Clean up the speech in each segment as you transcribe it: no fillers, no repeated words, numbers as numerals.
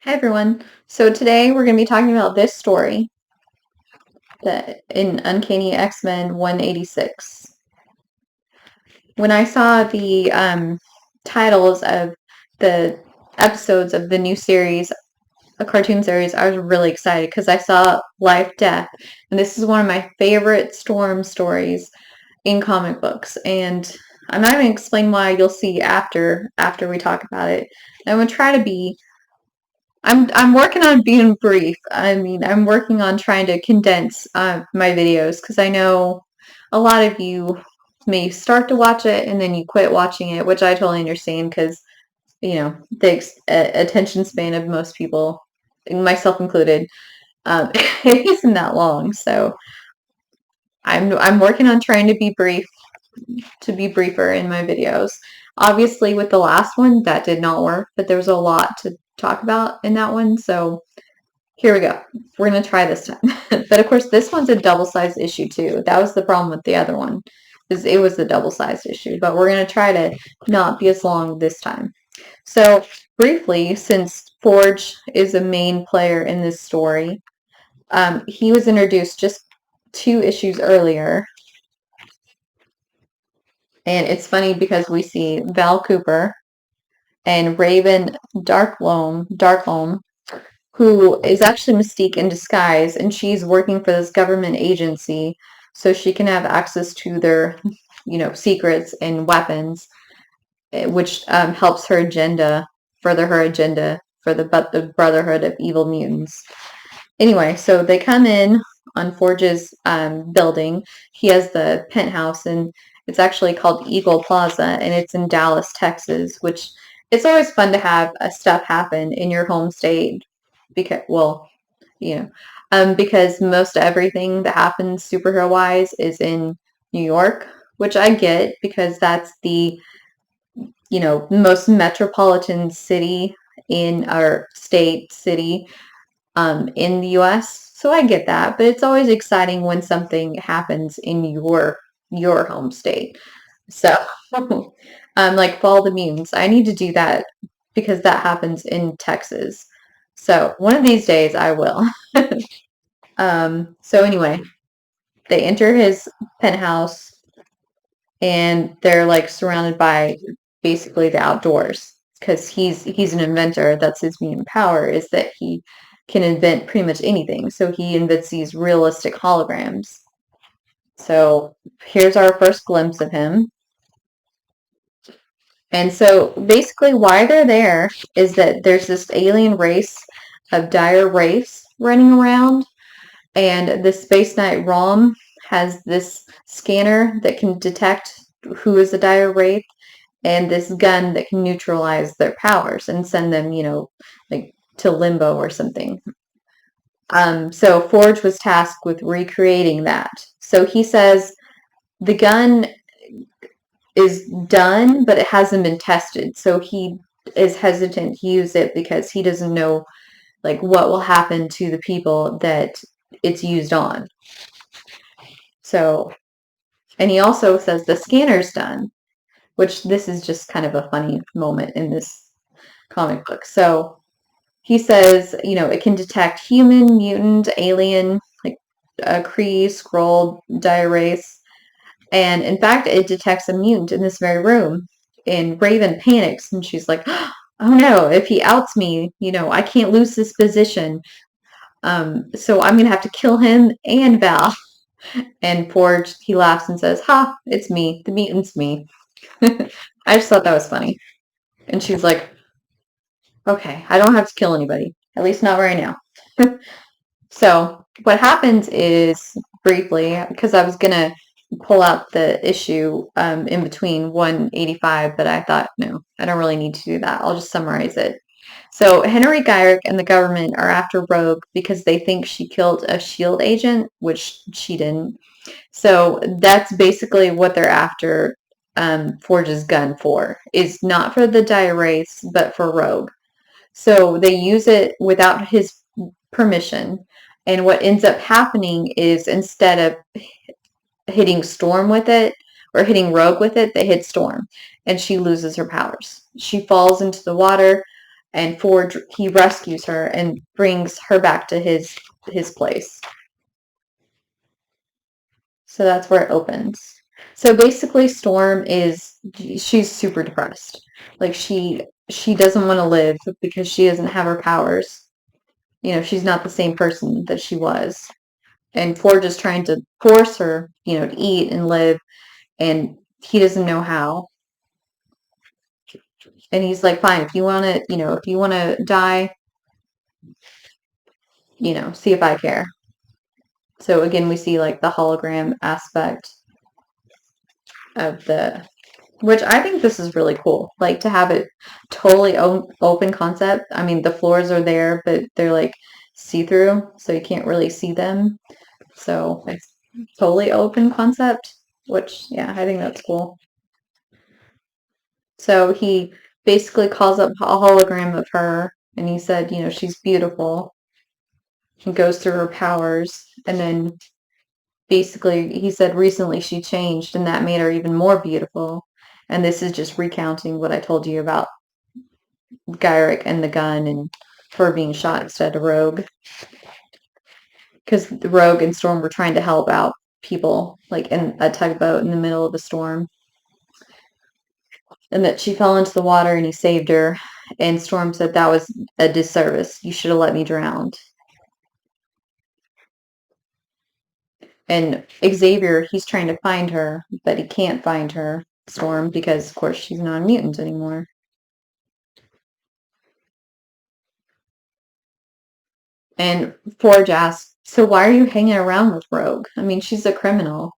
Hi everyone. So today we're going to be talking about this story in Uncanny X Men 186. When I saw the titles of the episodes of the new series, a cartoon series, I was really excited because I saw LifeDeath, and this is one of my favorite Storm stories in comic books. And I'm not going to explain why. You'll see after we talk about it. I'm going to try to be I'm working on being brief. I mean, I'm working on trying to condense my videos because I know a lot of you may start to watch it and then you quit watching it, which I totally understand because, the attention span of most people, myself included, it isn't that long. So I'm working on trying to be briefer in my videos. Obviously, with the last one, that did not work, but there was a lot to talk about in that one, so here we go. We're going to try this time. But of course, this one's a double-sized issue too. That was the problem with the other one, is it was the double-sized issue, but we're going to try to not be as long this time. So briefly, since Forge is a main player in this story, he was introduced just 2 issues earlier. And it's funny because we see Val Cooper and Raven Darkholme, who is actually Mystique in disguise, and she's working for this government agency so she can have access to their, secrets and weapons, which helps her agenda, further her agenda for the Brotherhood of Evil Mutants. Anyway, so they come in on Forge's building. He has the penthouse, and it's actually called Eagle Plaza, and it's in Dallas, Texas, which it's always fun to have stuff happen in your home state because, because most everything that happens superhero-wise is in New York, which I get because that's the, most metropolitan city in our city in the U.S. So I get that, but it's always exciting when something happens in your home state. So, like Fall of the Mutants, I need to do that because that happens in Texas. So one of these days I will. So anyway, they enter his penthouse and they're like surrounded by basically the outdoors because he's an inventor. That's his mutant power, is that he can invent pretty much anything. So he invents these realistic holograms. So here's our first glimpse of him. And so basically why they're there is that there's this alien race of dire wraiths running around, and the Space Knight ROM has this scanner that can detect who is a dire wraith, and this gun that can neutralize their powers and send them, like to limbo or something. So Forge was tasked with recreating that. So he says the gun is done, but it hasn't been tested. So he is hesitant to use it because he doesn't know like what will happen to the people that it's used on. So, and he also says the scanner's done, which this is just kind of a funny moment in this comic book. So he says, it can detect human, mutant, alien, like Kree, Skrull, dire wraiths. And in fact, it detects a mutant in this very room. And Raven panics and she's like, oh no, if he outs me, I can't lose this position. So I'm going to have to kill him and Val. And Forge, he laughs and says, ha, it's me. The mutant's me. I just thought that was funny. And she's like, okay, I don't have to kill anybody. At least not right now. So what happens is, briefly, because I was going to pull out the issue in between 185, but I thought, no, I don't really need to do that. I'll just summarize it. So Henry Gyrick and the government are after Rogue because they think she killed a S.H.I.E.L.D. agent, which she didn't. So that's basically what they're after Forge's gun for, is not for the dire wraiths, but for Rogue. So they use it without his permission. And what ends up happening is instead of hitting Storm with it or hitting Rogue with it, they hit Storm. And she loses her powers. She falls into the water and Ford, he rescues her and brings her back to his place. So that's where it opens. So basically Storm she's super depressed. Like she doesn't want to live because she doesn't have her powers. She's not the same person that she was. And Ford is trying to force her, to eat and live, and he doesn't know how. And he's like, fine, if you want to, die, see if I care. So again, we see like the hologram aspect of which I think this is really cool. Like to have it totally open concept. I mean, the floors are there, but they're like see-through, so you can't really see them. So it's totally open concept, which, yeah, I think that's cool. So he basically calls up a hologram of her, and he said, she's beautiful. He goes through her powers, and then basically he said recently she changed, and that made her even more beautiful. And this is just recounting what I told you about Gyrick and the gun and her being shot instead of Rogue. Because the Rogue and Storm were trying to help out people, like in a tugboat in the middle of a storm. And that she fell into the water and he saved her. And Storm said that was a disservice. You should have let me drown. And Xavier, he's trying to find her, but he can't find her, Storm, because of course she's not a mutant anymore. And Forge asks, so why are you hanging around with Rogue? I mean, she's a criminal.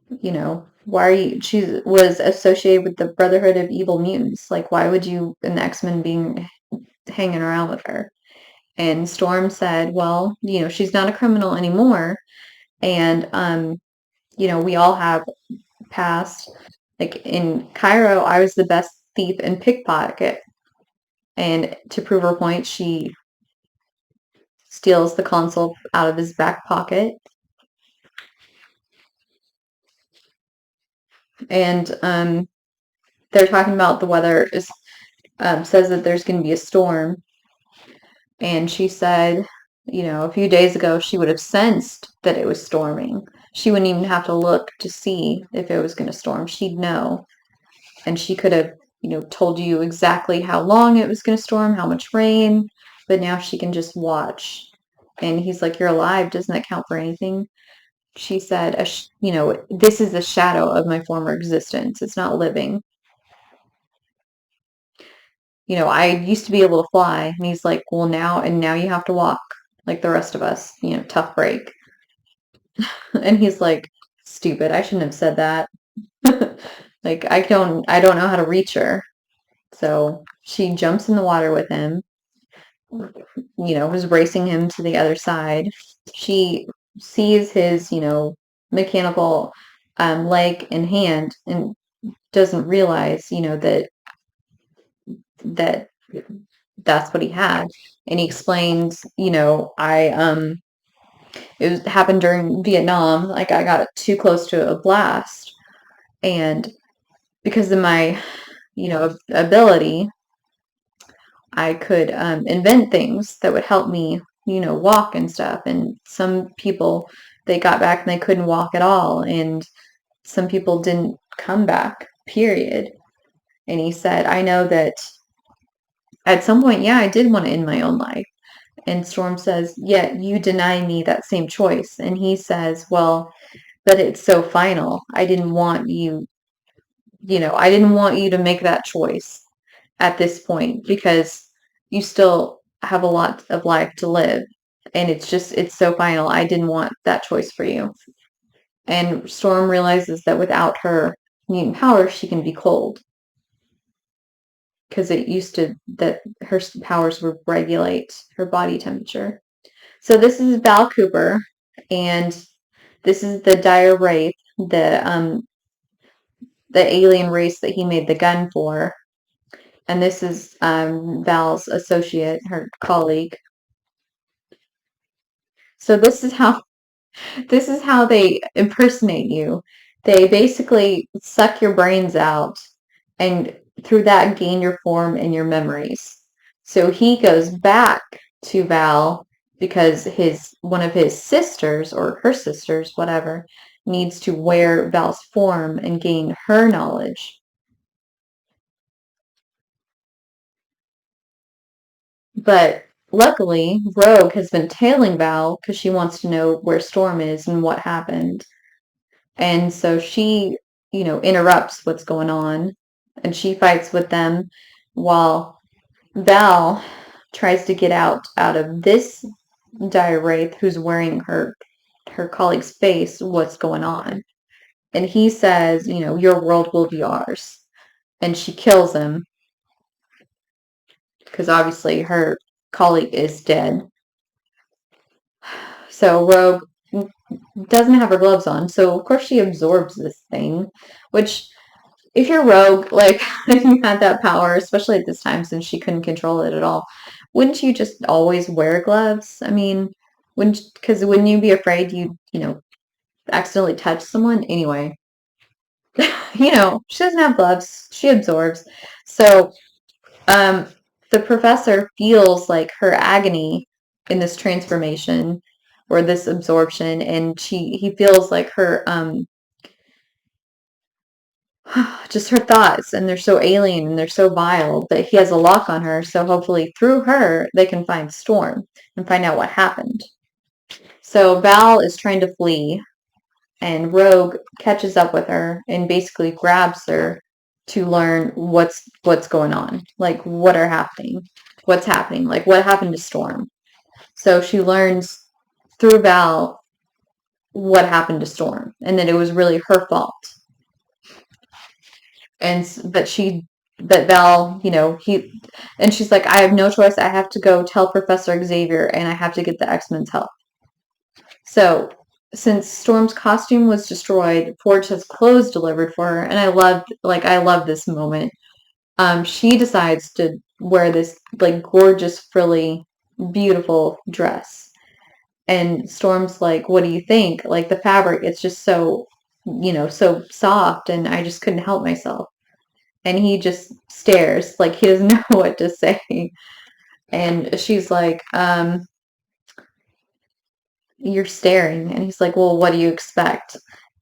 Why are you, she was associated with the Brotherhood of Evil Mutants. Like, why would you, an X-Men, being hanging around with her? And Storm said, well, she's not a criminal anymore. And, we all have past. Like in Cairo, I was the best thief and pickpocket. And to prove her point, she steals the console out of his back pocket. And they're talking about the weather says that there's going to be a storm. And she said, a few days ago, she would have sensed that it was storming. She wouldn't even have to look to see if it was going to storm. She'd know. And she could have, told you exactly how long it was going to storm, how much rain. But now she can just watch. And he's like, you're alive. Doesn't that count for anything? She said, this is a shadow of my former existence. It's not living. I used to be able to fly. And he's like, well, now you have to walk like the rest of us, tough break. And he's like, stupid. I shouldn't have said that. Like, I don't know how to reach her. So she jumps in the water with him, was racing him to the other side. She sees his, mechanical leg and hand and doesn't realize, that that's what he had. And he explains, it happened during Vietnam. Like I got too close to a blast, and because of my, ability, I could invent things that would help me, walk and stuff. And some people, they got back and they couldn't walk at all, and some people didn't come back. Period. And he said, I know that at some point, yeah, I did want to end my own life. And Storm says, yeah, you deny me that same choice. And he says, well, but it's so final. I didn't want you, I didn't want you to make that choice at this point because you still have a lot of life to live. And it's so final. I didn't want that choice for you. And Storm realizes that without her mutant powers, she can be cold. Because it used to, that her powers would regulate her body temperature. So this is Val Cooper, and this is the Dire Wraith, the alien race that he made the gun for. And this is Val's associate, her colleague. So this is how they impersonate you. They basically suck your brains out and through that gain your form and your memories. So he goes back to Val because his one of his sisters or her sisters, whatever, needs to wear Val's form and gain her knowledge. But luckily, Rogue has been tailing Val because she wants to know where Storm is and what happened. And so she, interrupts what's going on and she fights with them while Val tries to get out of this dire wraith who's wearing her colleague's face what's going on. And he says, your world will be ours. And she kills him because obviously her colleague is dead. So Rogue doesn't have her gloves on, so of course she absorbs this thing, which if you're Rogue, like if you had that power, especially at this time since she couldn't control it at all, wouldn't you just always wear gloves? I mean, wouldn't you be afraid you accidentally touch someone? Anyway, she doesn't have gloves. She absorbs. So, um, the professor feels like her agony in this transformation or this absorption, and he feels like her just her thoughts, and they're so alien and they're so vile that he has a lock on her. So hopefully through her they can find Storm and find out what happened. So Val is trying to flee, and Rogue catches up with her and basically grabs her to learn what's going on, like what's happening, like what happened to Storm. So she learns through Val what happened to Storm and that it was really her fault. And but Val, and she's like, I have no choice. I have to go tell Professor Xavier, and I have to get the X-Men's help. So since Storm's costume was destroyed, Forge has clothes delivered for her, and I love this moment. She decides to wear this like gorgeous, frilly, beautiful dress, and Storm's like, "What do you think? Like the fabric, it's just so, so soft, and I just couldn't help myself." And he just stares like he doesn't know what to say. And she's like, you're staring. And he's like, well, what do you expect?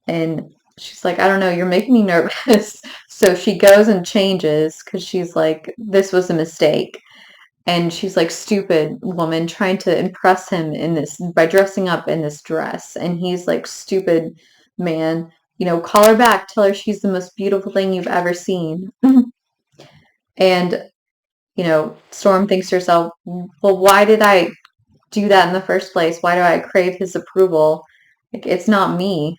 And she's like, I don't know, you're making me nervous. So she goes and changes because she's like, this was a mistake. And she's like, stupid woman, trying to impress him in this by dressing up in this dress. And he's like, stupid man, call her back, tell her she's the most beautiful thing you've ever seen. And Storm thinks to herself, well, why did I do that in the first place? Why do I crave his approval? Like, it's not me.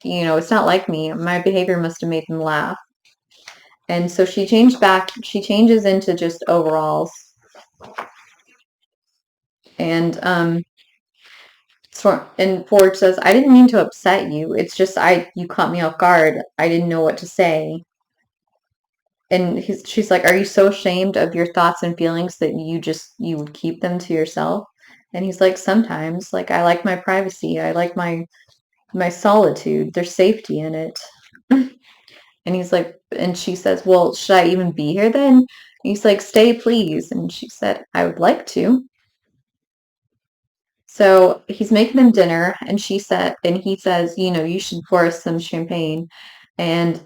It's not like me. My behavior must have made him laugh. And so she changes into just overalls. And Forge says, I didn't mean to upset you. It's just you caught me off guard. I didn't know what to say. And she's like, are you so ashamed of your thoughts and feelings that you would keep them to yourself? And he's like, sometimes, like, I like my privacy. I like my solitude. There's safety in it. And he's like, and she says, well, should I even be here then? And he's like, stay, please. And she said, I would like to. So he's making them dinner, and he says, you should pour us some champagne. And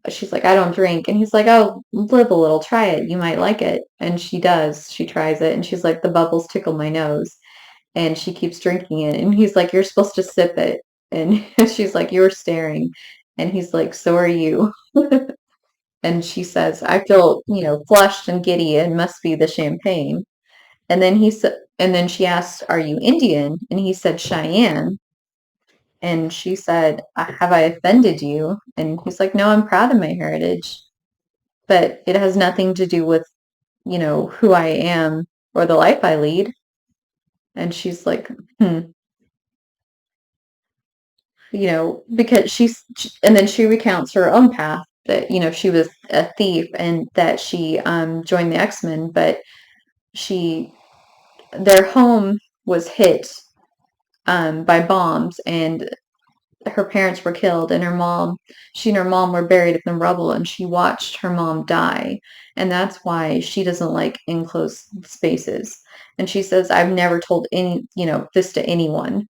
she's like, I don't drink. And he's like, oh, live a little, try it. You might like it. And she does. She tries it. And she's like, the bubbles tickle my nose. And she keeps drinking it. And he's like, you're supposed to sip it. And she's like, you're staring. And he's like, so are you. And she says, I feel, flushed and giddy. It must be the champagne. And then and then she asked, are you Indian? And he said, Cheyenne. And she said, have I offended you? And he's like, no, I'm proud of my heritage, but it has nothing to do with, who I am or the life I lead. And she's like, because and then she recounts her own path that, she was a thief and that she joined the X-Men, but their home was hit by bombs, and her parents were killed, and she and her mom were buried in the rubble, and she watched her mom die. And that's why she doesn't like enclosed spaces. And she says, I've never told this to anyone.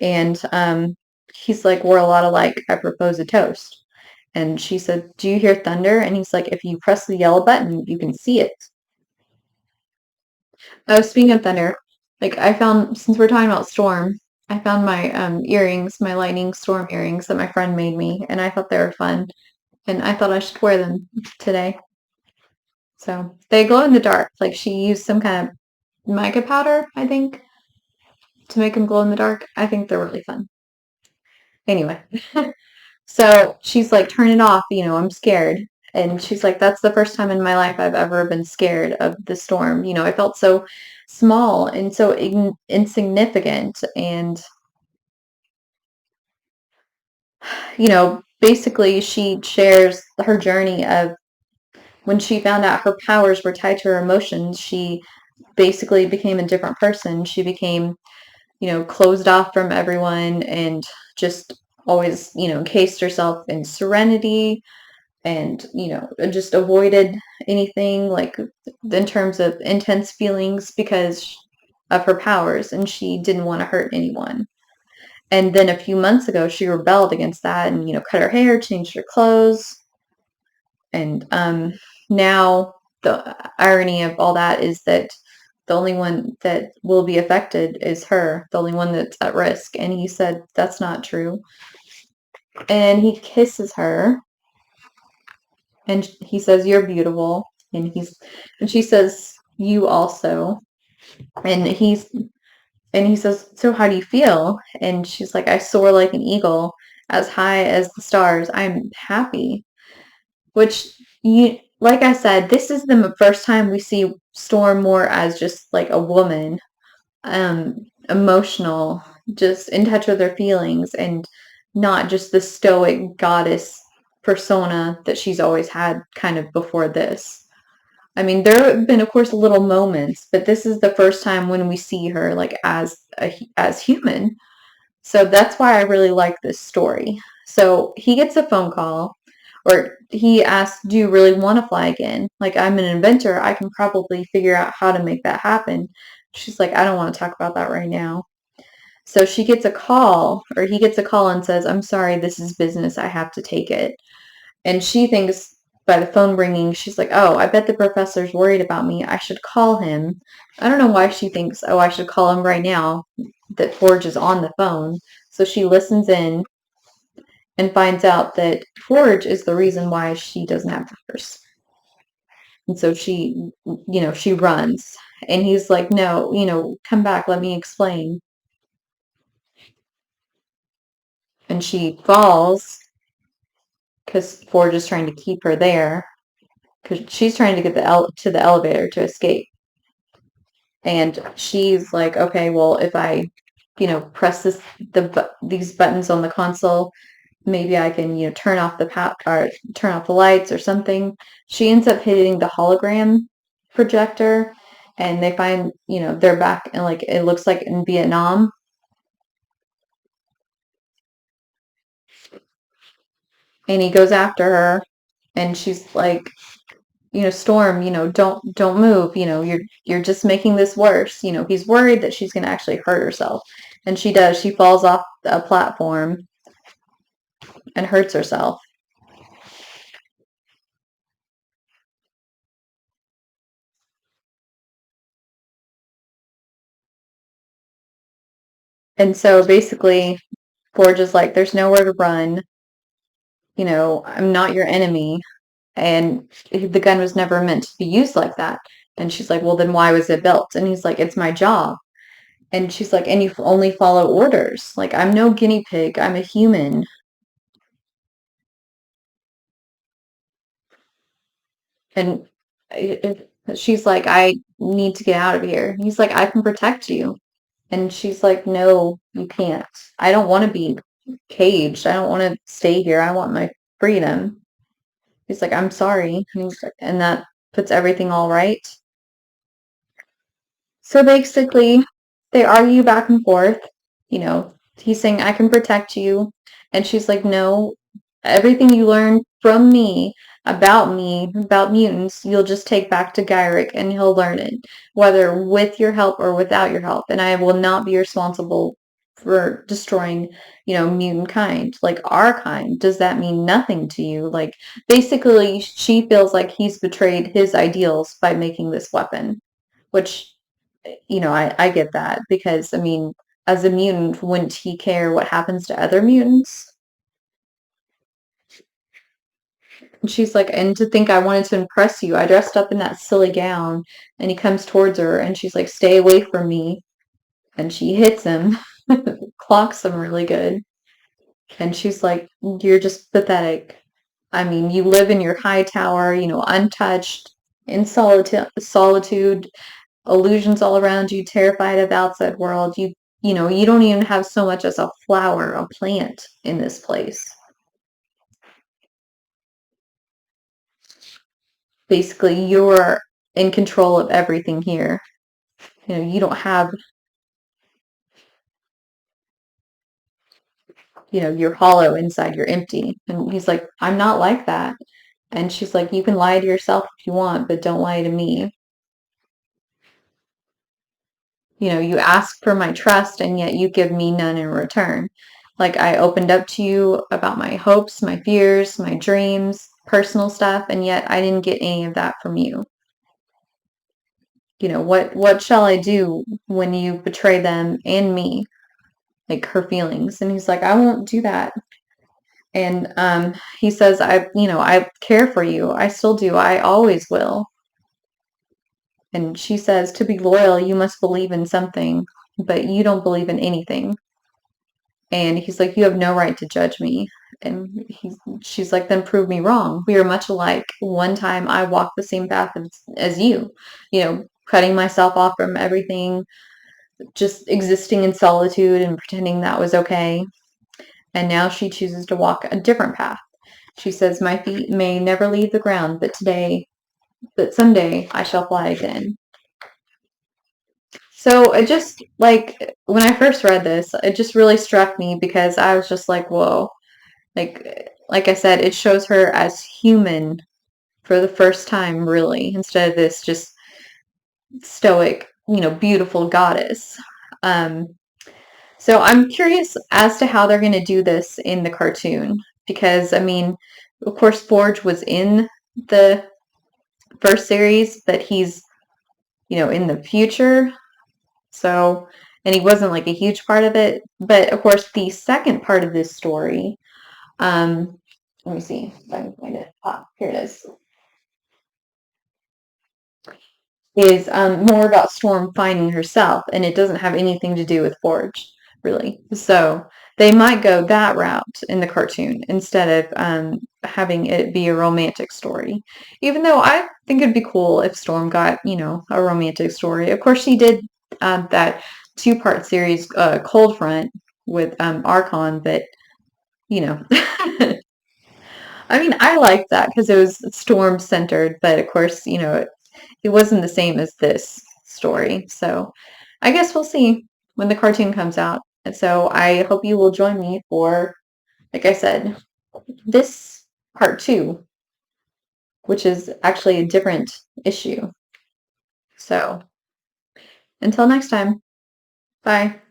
And he's like, we're a lot alike. I propose a toast. And she said, do you hear thunder? And he's like, if you press the yellow button, you can see it. Oh, speaking of thunder, like I found, since we're talking about storm, I found my earrings, my lightning storm earrings that my friend made me, and I thought they were fun, and I thought I should wear them today. So they glow in the dark. Like she used some kind of mica powder, I think, to make them glow in the dark. I think they're really fun. Anyway, so she's like, turn it off, I'm scared. And she's like, that's the first time in my life I've ever been scared of the storm. I felt so small and so insignificant. And, basically she shares her journey of when she found out her powers were tied to her emotions, she basically became a different person. She became, closed off from everyone and just always, encased herself in serenity and just avoided anything like in terms of intense feelings because of her powers, and she didn't want to hurt anyone. And then a few months ago she rebelled against that and cut her hair, changed her clothes, and now the irony of all that is that the only one that will be affected is her, the only one that's at risk. And he said that's not true, and he kisses her and he says, you're beautiful. And she says, you also. And he says, so how do you feel? And she's like, I soar like an eagle, as high as the stars. I'm happy. Which, like I said, this is the first time we see Storm more as just like a woman, emotional, just in touch with her feelings, and not just the stoic goddess persona that she's always had kind of before this. I mean, there have been, of course, little moments, but this is the first time when we see her like as human. So that's why I really like this story. So he gets a phone call, or he asks, do you really want to fly again? Like, I'm an inventor. I can probably figure out how to make that happen. She's like, I don't want to talk about that right now. So she gets a call, or he gets a call and says, I'm sorry, this is business. I have to take it. And she thinks by the phone ringing, she's like, oh, I bet the professor's worried about me. I should call him. I don't know why she thinks, oh, I should call him right now, that Forge is on the phone. So she listens in and finds out that Forge is the reason why she doesn't have powers. And so she runs. And he's like, no, come back, let me explain. And she falls because Forge is trying to keep her there because she's trying to get to the elevator to escape. And she's like, okay, well, if I, press these buttons on the console, maybe I can, turn off or turn off the lights or something. She ends up hitting the hologram projector, and they find, they're back, and like it looks like in Vietnam. And he goes after her, and she's like, Storm, don't move. You're just making this worse. He's worried that she's going to actually hurt herself. And she does. She falls off a platform and hurts herself. And so basically, Forge is like, there's nowhere to run. I'm not your enemy. And the gun was never meant to be used like that. And she's like, well, then why was it built? And he's like, it's my job. And she's like, and you only follow orders. Like, I'm no guinea pig. I'm a human. And she's like, I need to get out of here. He's like, I can protect you. And she's like, no, you can't. I don't want to be caged. I don't want to stay here. I want my freedom. He's like, I'm sorry. And that puts everything all right. So basically, they argue back and forth. You know, he's saying, I can protect you. And she's like, no, everything you learn from me, about mutants, you'll just take back to Gyrick and he'll learn it, whether with your help or without your help. And I will not be responsible for destroying, mutant kind, like our kind. Does that mean nothing to you? Like, basically, she feels like he's betrayed his ideals by making this weapon, which, I get that because, I mean, as a mutant, wouldn't he care what happens to other mutants? And she's like, and to think I wanted to impress you. I dressed up in that silly gown. And he comes towards her and she's like, stay away from me. And she hits him, clocks him really good. And she's like, you're just pathetic. I mean, you live in your high tower, untouched, in solitude, illusions all around you, terrified of the outside world. You don't even have so much as a flower, a plant in this place. Basically, you're in control of everything here. You don't have, you're hollow inside, you're empty. And he's like, I'm not like that. And she's like, you can lie to yourself if you want, but don't lie to me. You ask for my trust and yet you give me none in return. Like I opened up to you about my hopes, my fears, my dreams, personal stuff, and yet I didn't get any of that from you. What shall I do when you betray them and me? Like her feelings. And he's like, I won't do that. And he says, I care for you. I still do. I always will. And she says, to be loyal, you must believe in something, but you don't believe in anything. And he's like, you have no right to judge me. And she's like, then prove me wrong. We are much alike. One time I walked the same path as you, cutting myself off from everything, just existing in solitude and pretending that was okay. And now she chooses to walk a different path. She says, my feet may never leave the ground, but someday I shall fly again. So it just, like, when I first read this, it just really struck me because I was just like, whoa. Like I said, it shows her as human for the first time, really, instead of this just stoic, beautiful goddess. Um, so I'm curious as to how they're going to do this in the cartoon because, I mean, of course, Forge was in the first series, but he's, in the future. So, and he wasn't like a huge part of it. But of course, the second part of this story, let me see if I can find it. Ah, here it is more about Storm finding herself, and it doesn't have anything to do with Forge, really. So they might go that route in the cartoon instead of having it be a romantic story. Even though I think it'd be cool if Storm got, a romantic story. Of course, she did that two-part series, Cold Front, with Archon, but, I mean, I liked that because it was Storm-centered, but of course, it wasn't the same as this story. So I guess we'll see when the cartoon comes out. And so I hope you will join me for, like I said, this part two, which is actually a different issue. So until next time, bye.